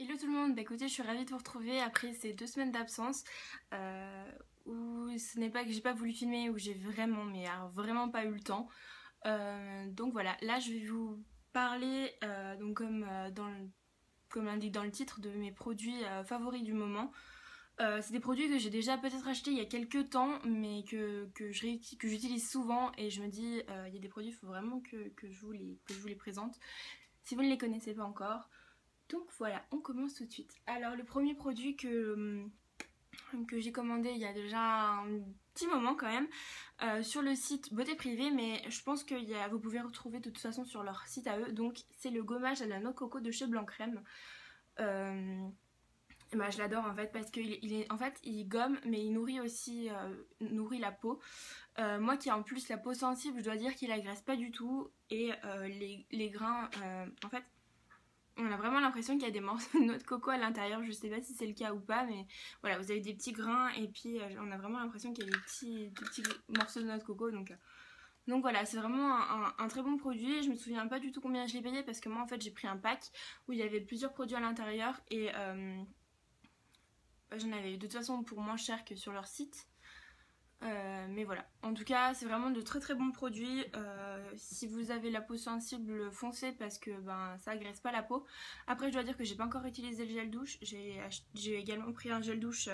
Hello tout le monde, bah écoutez, je suis ravie de vous retrouver après ces 2 semaines d'absence où ce n'est pas que j'ai pas voulu filmer, où j'ai vraiment, mais alors vraiment pas eu le temps. Donc voilà, là je vais vous parler, donc comme l'indique dans le titre, de mes produits favoris du moment. C'est des produits que j'ai déjà peut-être achetés il y a quelques temps, mais que j'utilise souvent et je me dis, il y a des produits, il faut vraiment que je vous les présente si vous ne les connaissez pas encore. Donc voilà, on commence tout de suite. Alors le premier produit que j'ai commandé il y a déjà un petit moment quand même, sur le site Beauté Privée, mais je pense que vous pouvez retrouver de toute façon sur leur site à eux. Donc c'est le gommage à la noix de coco de chez Blanc Crème. Bah, je l'adore en fait parce en fait, il gomme mais il nourrit aussi nourrit la peau. Moi qui ai en plus la peau sensible, je dois dire qu'il agresse pas du tout et les grains, en fait on a vraiment l'impression qu'il y a des morceaux de noix de coco à l'intérieur. Je sais pas si c'est le cas ou pas, mais voilà, vous avez des petits grains et puis on a vraiment l'impression qu'il y a des petits morceaux de noix de coco. Donc voilà, c'est vraiment un très bon produit. Je me souviens pas du tout combien je l'ai payé parce que moi en fait j'ai pris un pack où il y avait plusieurs produits à l'intérieur et j'en avais eu de toute façon pour moins cher que sur leur site. Mais voilà, en tout cas c'est vraiment de très très bons produits. Si vous avez la peau sensible, foncez parce que ça agresse pas la peau. Après je dois dire que j'ai pas encore utilisé le gel douche. J'ai également pris un gel douche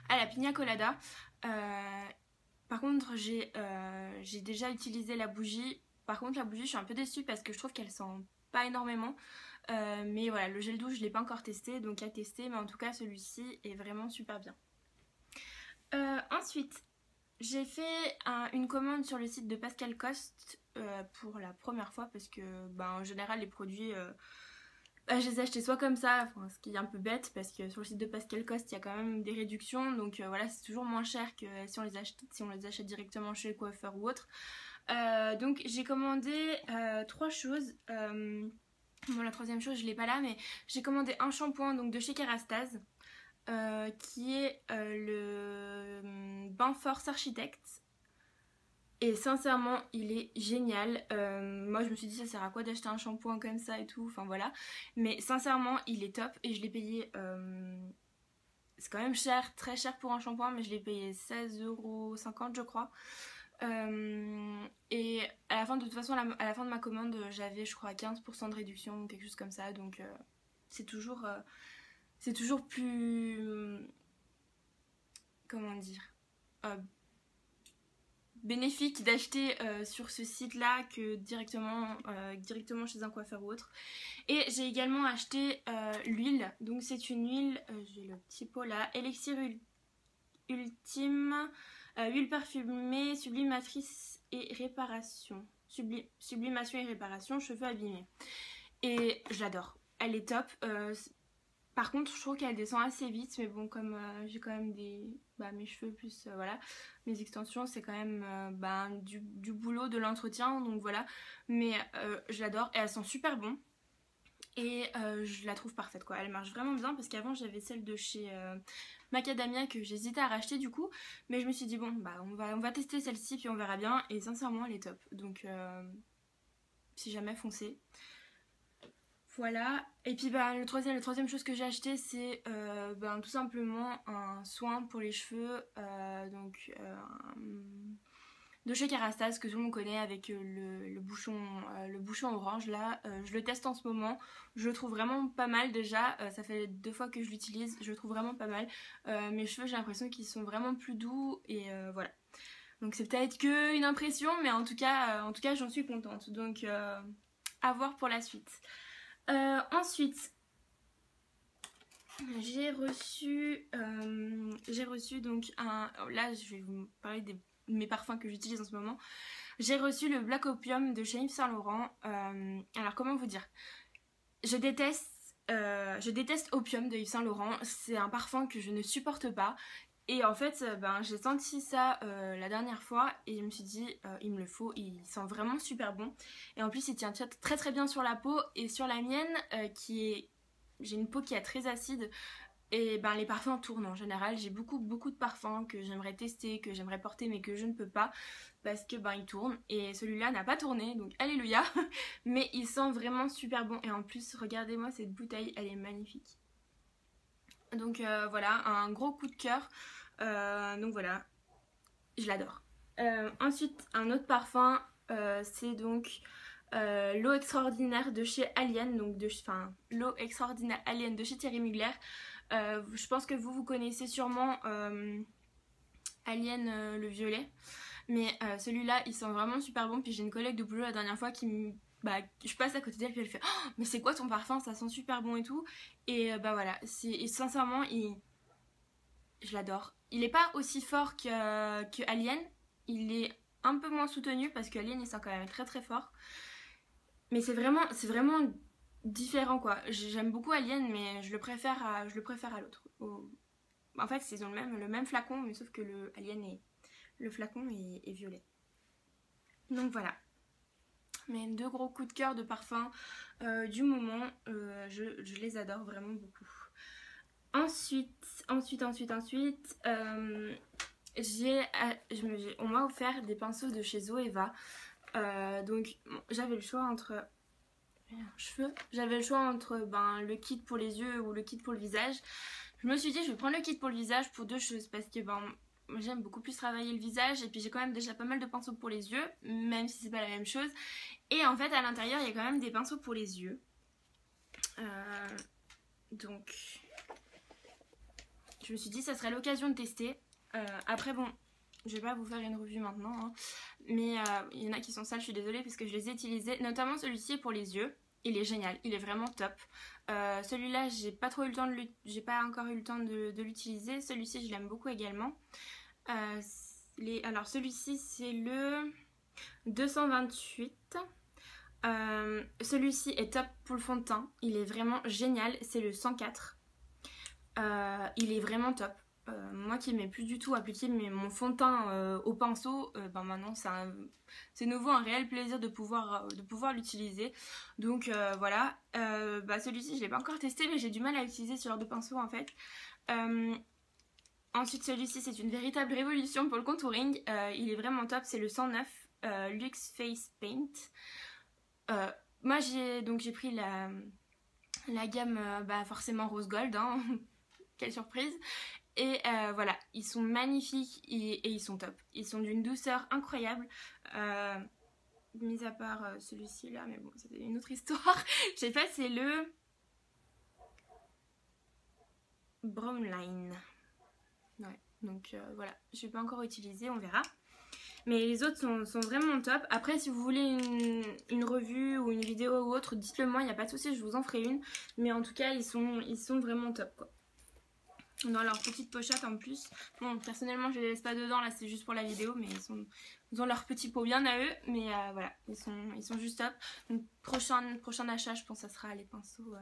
à la pina colada. Par contre j'ai déjà utilisé la bougie. Par contre la bougie je suis un peu déçue parce que je trouve qu'elle sent pas énormément. Mais voilà, le gel douche je l'ai pas encore testé, donc à tester, mais en tout cas celui-ci est vraiment super bien. Ensuite, j'ai fait une commande sur le site de Pascal Coste pour la première fois parce que en général les produits je les ai achetés soit comme ça, enfin, ce qui est un peu bête parce que sur le site de Pascal Coste il y a quand même des réductions, donc voilà, c'est toujours moins cher que si on les achète directement chez le coiffeur ou autre. Donc j'ai commandé 3 choses. Bon, la troisième chose je l'ai pas là, mais j'ai commandé un shampoing donc de chez Kerastase. Qui est le Bain Force Architect. Et sincèrement, il est génial. Moi, je me suis dit, ça sert à quoi d'acheter un shampoing comme ça et tout. Enfin voilà. Mais sincèrement, il est top. Et je l'ai payé. C'est quand même cher, très cher pour un shampoing, mais je l'ai payé 16,50 € je crois. Et à la fin, de toute façon, à la fin de ma commande, j'avais, je crois, 15% de réduction ou quelque chose comme ça. Donc, c'est toujours. C'est toujours plus, comment dire, euh, bénéfique d'acheter sur ce site là que directement chez un coiffeur ou autre. Et j'ai également acheté l'huile, donc c'est une huile, j'ai le petit pot là, Elixir Ultime, huile parfumée, sublimatrice et réparation, sublimation et réparation, cheveux abîmés. Et j'adore, elle est top. Par contre, je trouve qu'elle descend assez vite, mais bon, comme j'ai quand même mes cheveux plus voilà, mes extensions, c'est quand même du boulot, de l'entretien, donc voilà. Mais je l'adore et elle sent super bon. Et je la trouve parfaite quoi, elle marche vraiment bien parce qu'avant j'avais celle de chez Macadamia que j'hésitais à racheter du coup, mais je me suis dit bon on va tester celle-ci puis on verra bien, et sincèrement elle est top, donc si jamais foncez. Voilà, et puis la troisième chose que j'ai acheté c'est tout simplement un soin pour les cheveux, de chez Kerastase que tout le monde connaît avec le bouchon orange là. Je le teste en ce moment, je le trouve vraiment pas mal déjà, ça fait 2 fois que je l'utilise, je le trouve vraiment pas mal. Mes cheveux j'ai l'impression qu'ils sont vraiment plus doux et voilà. Donc c'est peut-être qu'une impression, mais en tout cas j'en suis contente, donc à voir pour la suite. Ensuite, j'ai reçu donc là je vais vous parler de mes parfums que j'utilise en ce moment. J'ai reçu le Black Opium de chez Yves Saint Laurent. Alors comment vous dire, je déteste Opium de Yves Saint Laurent, c'est un parfum que je ne supporte pas. Et en fait, j'ai senti ça la dernière fois et je me suis dit, il me le faut, il sent vraiment super bon. Et en plus, il tient très très bien sur la peau et sur la mienne, j'ai une peau qui est très acide. Et ben les parfums tournent en général. J'ai beaucoup de parfums que j'aimerais tester, que j'aimerais porter mais que je ne peux pas parce que ben ils tournent. Et celui-là n'a pas tourné, donc alléluia. Mais il sent vraiment super bon. Et en plus, regardez-moi cette bouteille, elle est magnifique. Donc voilà, un gros coup de cœur. Donc voilà, je l'adore. Ensuite, un autre parfum, c'est donc l'eau extraordinaire de chez Alien, donc l'eau extraordinaire Alien de chez Thierry Mugler. Je pense que vous connaissez sûrement Alien le violet, mais celui-là il sent vraiment super bon. Puis j'ai une collègue de boulot la dernière fois qui me je passe à côté d'elle puis elle fait oh, mais c'est quoi ton parfum, ça sent super bon et tout. Et bah voilà, et sincèrement je l'adore. Il est pas aussi fort que Alien, il est un peu moins soutenu parce que Alien il sent quand même très très fort. Mais c'est vraiment différent quoi. J'aime beaucoup Alien mais je le préfère à l'autre. En fait c'est le même flacon mais sauf que le flacon est violet. Donc voilà. Mes 2 gros coups de cœur de parfum du moment, je les adore vraiment beaucoup. Ensuite, on m'a offert des pinceaux de chez Zoeva. Donc j'avais le choix entre le kit pour les yeux ou le kit pour le visage. Je me suis dit je vais prendre le kit pour le visage pour 2 choses parce que j'aime beaucoup plus travailler le visage et puis j'ai quand même déjà pas mal de pinceaux pour les yeux, même si c'est pas la même chose. Et en fait à l'intérieur il y a quand même des pinceaux pour les yeux. Donc je me suis dit ça serait l'occasion de tester. Après bon, je vais pas vous faire une revue maintenant, hein, mais il y en a qui sont sales, je suis désolée parce que je les ai utilisés, notamment celui-ci pour les yeux. Il est génial, il est vraiment top. Celui-là, j'ai pas encore eu le temps de l'utiliser. Celui-ci, je l'aime beaucoup également. Alors celui-ci, c'est le 228. Celui-ci est top pour le fond de teint. Il est vraiment génial. C'est le 104. Il est vraiment top. Moi qui n'aimais plus du tout appliquer mon fond de teint au pinceau, maintenant c'est nouveau un réel plaisir de pouvoir l'utiliser. Donc voilà, celui-ci je l'ai pas encore testé mais j'ai du mal à utiliser ce genre de pinceau en fait. Ensuite celui-ci c'est une véritable révolution pour le contouring, il est vraiment top, c'est le 109 Luxe Face Paint. Moi j'ai pris la gamme forcément rose gold, hein. Quelle surprise. Et voilà, ils sont magnifiques et ils sont top. Ils sont d'une douceur incroyable. Mis à part celui-ci là, mais bon, c'est une autre histoire. Je sais pas, c'est le Brown Line. Ouais, donc voilà, je vais pas encore utiliser, on verra. Mais les autres sont vraiment top. Après, si vous voulez une revue ou une vidéo ou autre, dites-le moi, il n'y a pas de souci, je vous en ferai une. Mais en tout cas, ils sont vraiment top quoi. Dans leur petite pochette en plus. Bon, personnellement je les laisse pas dedans, là c'est juste pour la vidéo, mais ils ont leur petit pot bien à eux. Mais voilà, ils sont juste top. Donc prochain achat, je pense que ça sera les pinceaux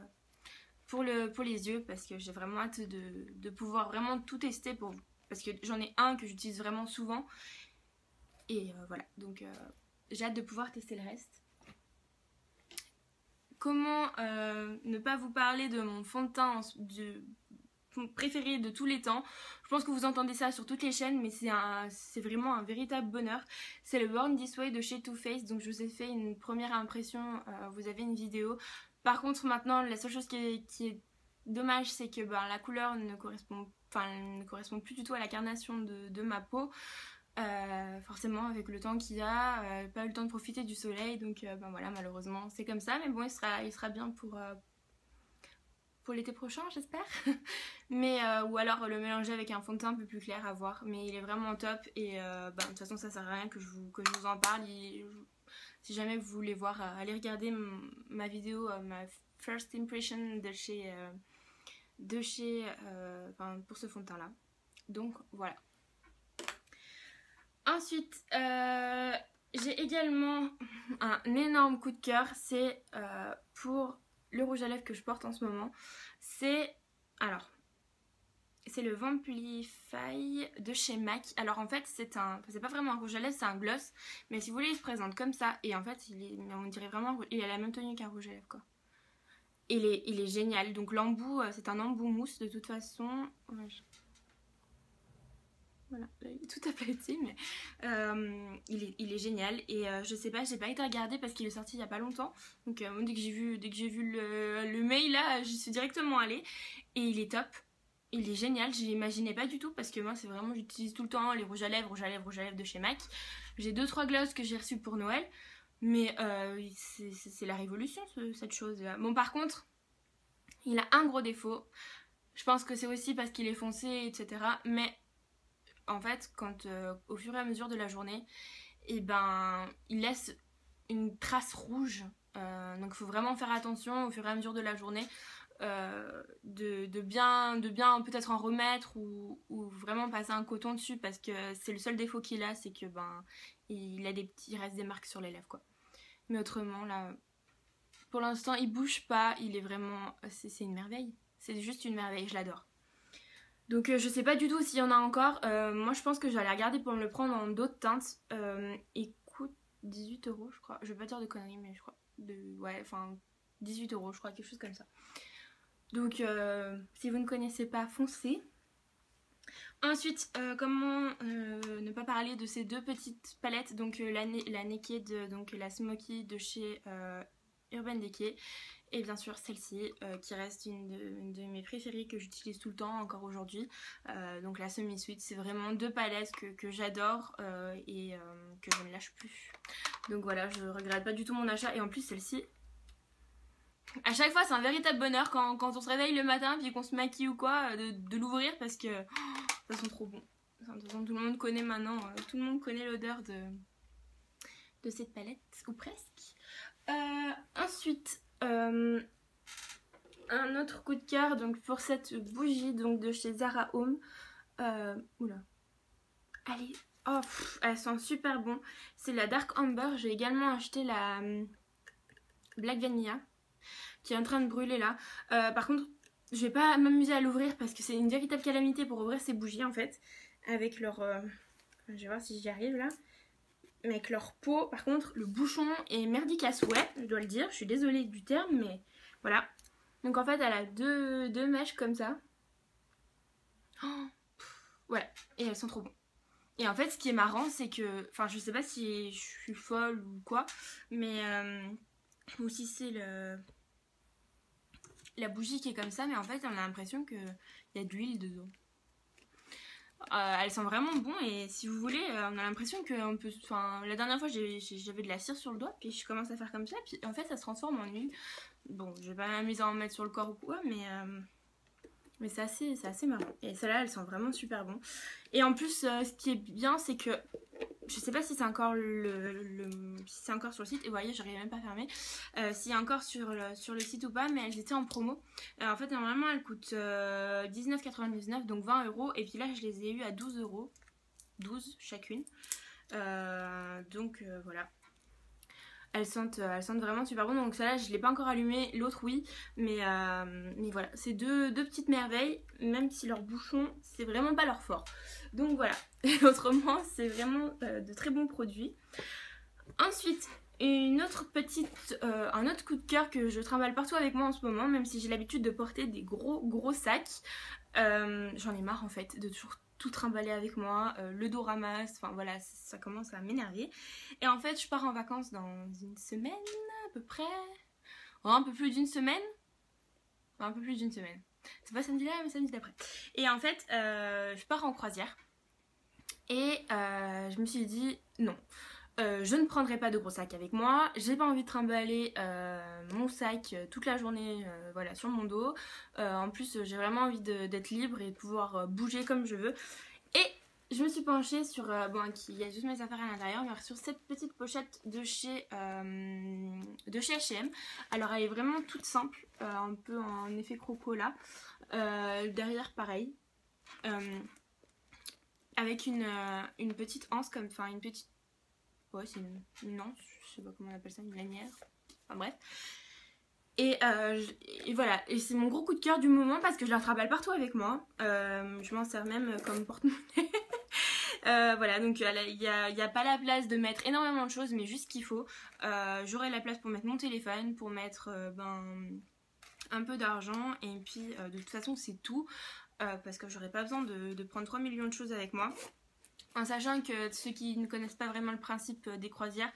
pour les yeux, parce que j'ai vraiment hâte de pouvoir vraiment tout tester parce que j'en ai un que j'utilise vraiment souvent. Et voilà, donc j'ai hâte de pouvoir tester le reste. Comment ne pas vous parler de mon fond de teint préféré de tous les temps. Je pense que vous entendez ça sur toutes les chaînes, mais c'est vraiment un véritable bonheur. C'est le Born This Way de chez Too Faced. Donc je vous ai fait une première impression, vous avez une vidéo. Par contre maintenant la seule chose qui est dommage, c'est que la couleur ne correspond plus du tout à la carnation de ma peau. Forcément avec le temps qu'il y a, pas eu le temps de profiter du soleil, donc voilà, malheureusement c'est comme ça, mais bon il sera bien pour l'été prochain j'espère. Mais ou alors le mélanger avec un fond de teint un peu plus clair, à voir. Mais il est vraiment top et de toute façon ça sert à rien que je vous en parle. Si jamais vous voulez voir, allez regarder ma vidéo, ma first impression pour ce fond de teint là. Donc voilà. Ensuite j'ai également un énorme coup de cœur, c'est pour le rouge à lèvres que je porte en ce moment. C'est le Vamplify de chez MAC. Alors en fait c'est pas vraiment un rouge à lèvres, c'est un gloss. Mais si vous voulez il se présente comme ça. Et en fait on dirait vraiment, il a la même tenue qu'un rouge à lèvres quoi. il est génial. Donc l'embout, c'est un embout mousse de toute façon. Ouais, voilà, là, il est tout aplati, mais il est génial. Et je sais pas, j'ai pas été regarder parce qu'il est sorti il y a pas longtemps. Donc dès que j'ai vu le mail là, j'y suis directement allée. Et il est top. Il est génial, je l'imaginais pas du tout parce que moi c'est vraiment, j'utilise tout le temps les rouges à lèvres de chez MAC. J'ai 2-3 glosses que j'ai reçues pour Noël, mais c'est la révolution cette chose là. Bon, par contre, il a un gros défaut. Je pense que c'est aussi parce qu'il est foncé, etc. Mais en fait, quand au fur et à mesure de la journée, et ben, il laisse une trace rouge. Donc il faut vraiment faire attention au fur et à mesure de la journée. De bien peut-être en remettre ou vraiment passer un coton dessus parce que c'est le seul défaut qu'il a, c'est que ben il a il reste des marques sur les lèvres quoi. Mais autrement là, pour l'instant il bouge pas, il est vraiment, c'est une merveille, c'est juste une merveille, je l'adore. Donc je sais pas du tout s'il y en a encore. Moi je pense que j'allais regarder pour me le prendre en d'autres teintes. Il coûte 18 € je crois, je vais pas dire de conneries mais je crois ouais, enfin 18 € je crois, quelque chose comme ça. Donc si vous ne connaissez pas, foncez. Ensuite, comment ne pas parler de ces deux petites palettes, donc la Naked, donc la Smoky de chez Urban Decay, et bien sûr celle-ci qui reste une de mes préférées que j'utilise tout le temps encore aujourd'hui. Donc la Semi Sweet, c'est vraiment deux palettes que j'adore et que je ne lâche plus. Donc voilà, je regrette pas du tout mon achat, et en plus celle-ci, à chaque fois c'est un véritable bonheur quand on se réveille le matin puis qu'on se maquille ou quoi de l'ouvrir parce que ça sent trop bon. Enfin, de toute façon tout le monde connaît maintenant, tout le monde connaît l'odeur de cette palette, ou presque. Ensuite, un autre coup de cœur donc pour cette bougie donc de chez Zara Home. Oula. Allez, oh, elle sent super bon. C'est la Dark Amber. J'ai également acheté la Black Vanilla qui est en train de brûler là. Par contre, je vais pas m'amuser à l'ouvrir parce que c'est une véritable calamité pour ouvrir ces bougies en fait. Avec leur... je vais voir si j'y arrive là. Avec leur peau, par contre, le bouchon est merdique à souhait, je dois le dire. Je suis désolée du terme, mais voilà. Donc en fait, elle a deux mèches comme ça. Oh, ouais, et elles sont trop bonnes. Et en fait, ce qui est marrant, c'est que... Enfin, je sais pas si je suis folle ou quoi, mais... ou si c'est la bougie qui est comme ça, mais en fait, on a l'impression qu'il y a de l'huile dedans. Elles sont vraiment bon, et si vous voulez, on a l'impression que peut... Enfin, la dernière fois, j'avais de la cire sur le doigt, puis je commence à faire comme ça, puis en fait, ça se transforme en huile. Bon, je vais pas m'amuser à en mettre sur le corps ou quoi, mais c'est assez marrant. Et celles-là, elles sont vraiment super bon. Et en plus, ce qui est bien, c'est que je sais pas si c'est encore si c'est encore sur le site, et vous voyez, j'arrive même pas à fermer, s'il y a encore sur le site ou pas, mais elles étaient en promo. En fait, normalement, elles coûtent 19,99, donc 20 €, et puis là, je les ai eues à 12 €, 12 chacune. Donc voilà. Elles sentent vraiment super bon. Donc celle-là, je l'ai pas encore allumée. L'autre, oui. Mais voilà. C'est deux petites merveilles. Même si leur bouchon, c'est vraiment pas leur fort. Donc voilà. Autrement, c'est vraiment de très bons produits. Ensuite, un autre coup de cœur que je trimballe partout avec moi en ce moment. Même si j'ai l'habitude de porter des gros sacs. J'en ai marre en fait de toujours tout trimballer avec moi, le dos ramasse, enfin voilà, ça commence à m'énerver. Et en fait, je pars en vacances dans une semaine à peu près, un peu plus d'une semaine, un peu plus d'une semaine. C'est pas samedi là, mais samedi d'après. Et en fait, je pars en croisière et je me suis dit non. Je ne prendrai pas de gros sac avec moi, j'ai pas envie de trimballer mon sac toute la journée voilà, sur mon dos. En plus j'ai vraiment envie d'être libre et de pouvoir bouger comme je veux. Et je me suis penchée sur, il y a juste mes affaires à l'intérieur, mais sur cette petite pochette de chez H&M. Alors elle est vraiment toute simple, un peu en effet croco là. Derrière pareil. Avec une petite anse comme, enfin une petite... Ouais, c'est une anse, je sais pas comment on appelle ça, une lanière. Enfin bref. Et voilà, et c'est mon gros coup de cœur du moment parce que je la trimballe partout avec moi. Je m'en sers même comme porte-monnaie. Voilà, donc il n'y a pas la place de mettre énormément de choses, mais juste ce qu'il faut. J'aurai la place pour mettre mon téléphone, pour mettre un peu d'argent et puis de toute façon c'est tout parce que j'aurais pas besoin de prendre 3 millions de choses avec moi. En sachant que ceux qui ne connaissent pas vraiment le principe des croisières,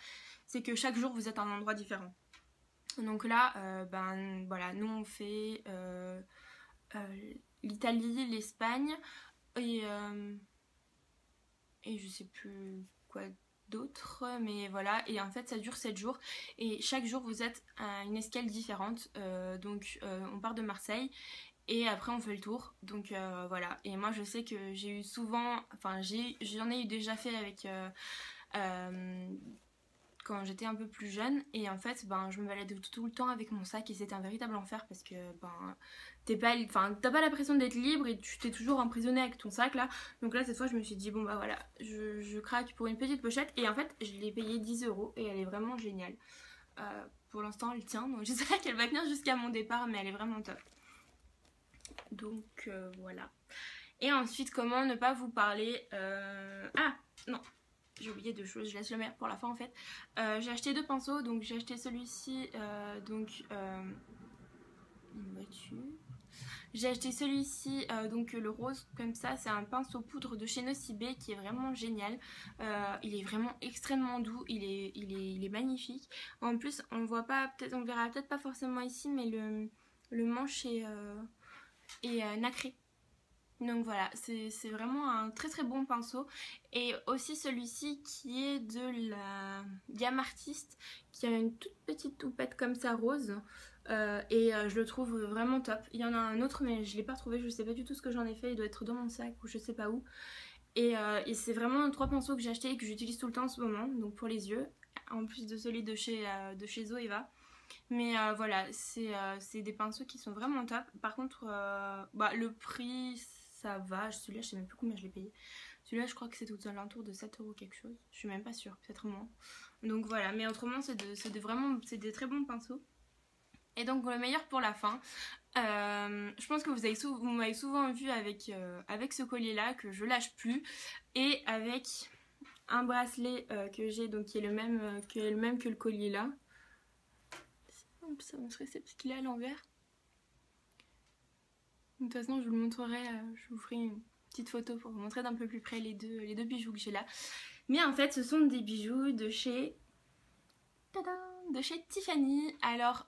c'est que chaque jour vous êtes à un endroit différent. Donc là, ben voilà, nous on fait l'Italie, l'Espagne et je sais plus quoi d'autre, mais voilà. Et en fait ça dure 7 jours et chaque jour vous êtes à une escale différente. Donc on part de Marseille et après on fait le tour, donc voilà. Et moi je sais que j'ai eu souvent, enfin j'en ai eu déjà fait avec quand j'étais un peu plus jeune, et en fait ben je me baladais tout le temps avec mon sac et c'était un véritable enfer parce que ben t'as pas l'impression d'être libre et tu t'es toujours emprisonné avec ton sac là. Donc là cette fois je me suis dit bon bah voilà, je craque pour une petite pochette et en fait je l'ai payée 10 € et elle est vraiment géniale. Pour l'instant elle tient, donc j'espère qu'elle va tenir jusqu'à mon départ, mais elle est vraiment top. Donc voilà. Et ensuite, comment ne pas vous parler ah non, j'ai oublié deux choses, je laisse le meilleur pour la fin en fait. J'ai acheté 2 pinceaux, donc j'ai acheté celui-ci, une voiture. J'ai acheté celui-ci, donc le rose comme ça, c'est un pinceau poudre de chez Nocibé qui est vraiment génial. Il est vraiment extrêmement doux, il est magnifique. En plus, on voit pas, peut-être, on verra peut-être pas forcément ici, mais le manche est nacré. Donc voilà, c'est vraiment un très très bon pinceau. Et aussi celui-ci qui est de la gamme Artiste, qui a une toute petite toupette comme ça rose. Je le trouve vraiment top. Il y en a un autre mais je l'ai pas trouvé, je sais pas du tout ce que j'en ai fait, il doit être dans mon sac ou je sais pas où. Et c'est vraiment 3 pinceaux que j'ai achetés et que j'utilise tout le temps en ce moment, donc pour les yeux, en plus de celui de chez Zoeva. Mais voilà, c'est des pinceaux qui sont vraiment top. Par contre, le prix, ça va. Celui-là, je sais même plus combien je l'ai payé. Celui-là, je crois que c'est aux alentours de 7 € quelque chose. Je suis même pas sûre, peut-être moins. Donc voilà, mais autrement, c'est des très bons pinceaux. Et donc le meilleur pour la fin. Je pense que vous m'avez souvent vu avec ce collier-là que je lâche plus. Et avec un bracelet que j'ai, donc qui est le même que le collier là. Ça montrerait, c'est parce qu'il est à l'envers. De toute façon je vous le montrerai, je vous ferai une petite photo pour vous montrer d'un peu plus près les deux bijoux que j'ai là. Mais en fait ce sont des bijoux de chez Tiffany. Alors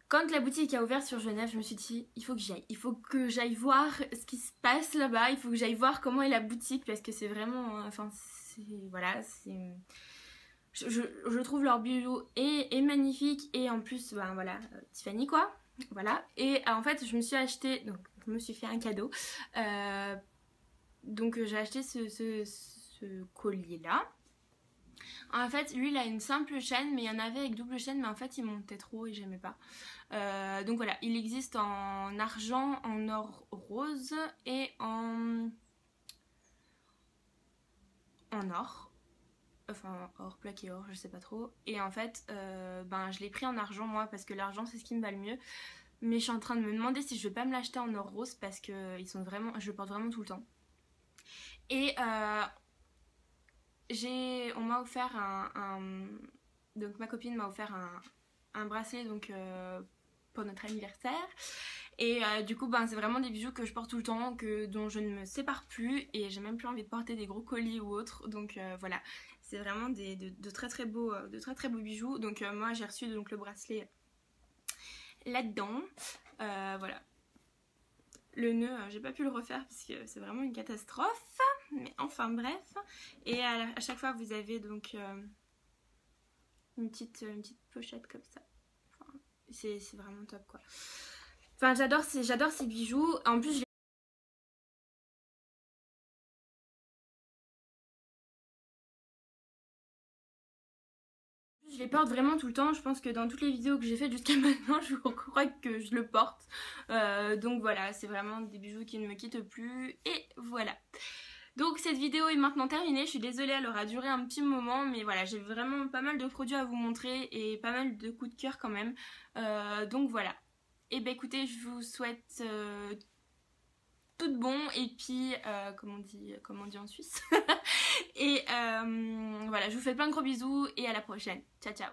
quand la boutique a ouvert sur Genève, je me suis dit il faut que j'aille voir ce qui se passe là-bas, il faut que j'aille voir comment est la boutique parce que c'est vraiment, je trouve leur bijoux est magnifique et en plus Tiffany quoi, voilà. Et en fait je me suis fait un cadeau, donc j'ai acheté ce collier là. En fait lui il a une simple chaîne, mais il y en avait avec double chaîne, mais en fait il montait trop et j'aimais pas. Donc voilà, il existe en argent, en or rose et en or. Enfin or plaqué or, je sais pas trop. Et en fait je l'ai pris en argent moi parce que l'argent c'est ce qui me va le mieux. Mais je suis en train de me demander si je vais pas me l'acheter en or rose parce que je le porte vraiment tout le temps. Et on m'a offert donc ma copine m'a offert un bracelet donc pour notre anniversaire. Et du coup c'est vraiment des bijoux que je porte tout le temps, dont je ne me sépare plus, et j'ai même plus envie de porter des gros colliers ou autres. Donc voilà, c'est vraiment de très très beaux bijoux. Donc moi j'ai reçu donc le bracelet là-dedans. Voilà. Le nœud, j'ai pas pu le refaire parce que c'est vraiment une catastrophe. Mais enfin bref. Et à chaque fois vous avez donc une petite pochette comme ça. Enfin, c'est vraiment top quoi. Enfin j'adore ces bijoux. En plus je les porte vraiment tout le temps. Je pense que dans toutes les vidéos que j'ai faites jusqu'à maintenant, je crois que je le porte. Donc voilà, c'est vraiment des bijoux qui ne me quittent plus. Et voilà. Donc cette vidéo est maintenant terminée. Je suis désolée, elle aura duré un petit moment. Mais voilà, j'ai vraiment pas mal de produits à vous montrer et pas mal de coups de cœur quand même. Donc voilà. Et ben écoutez, je vous souhaite tout bon. Et puis, comme on dit en Suisse. Et voilà, je vous fais plein de gros bisous et à la prochaine. Ciao ciao.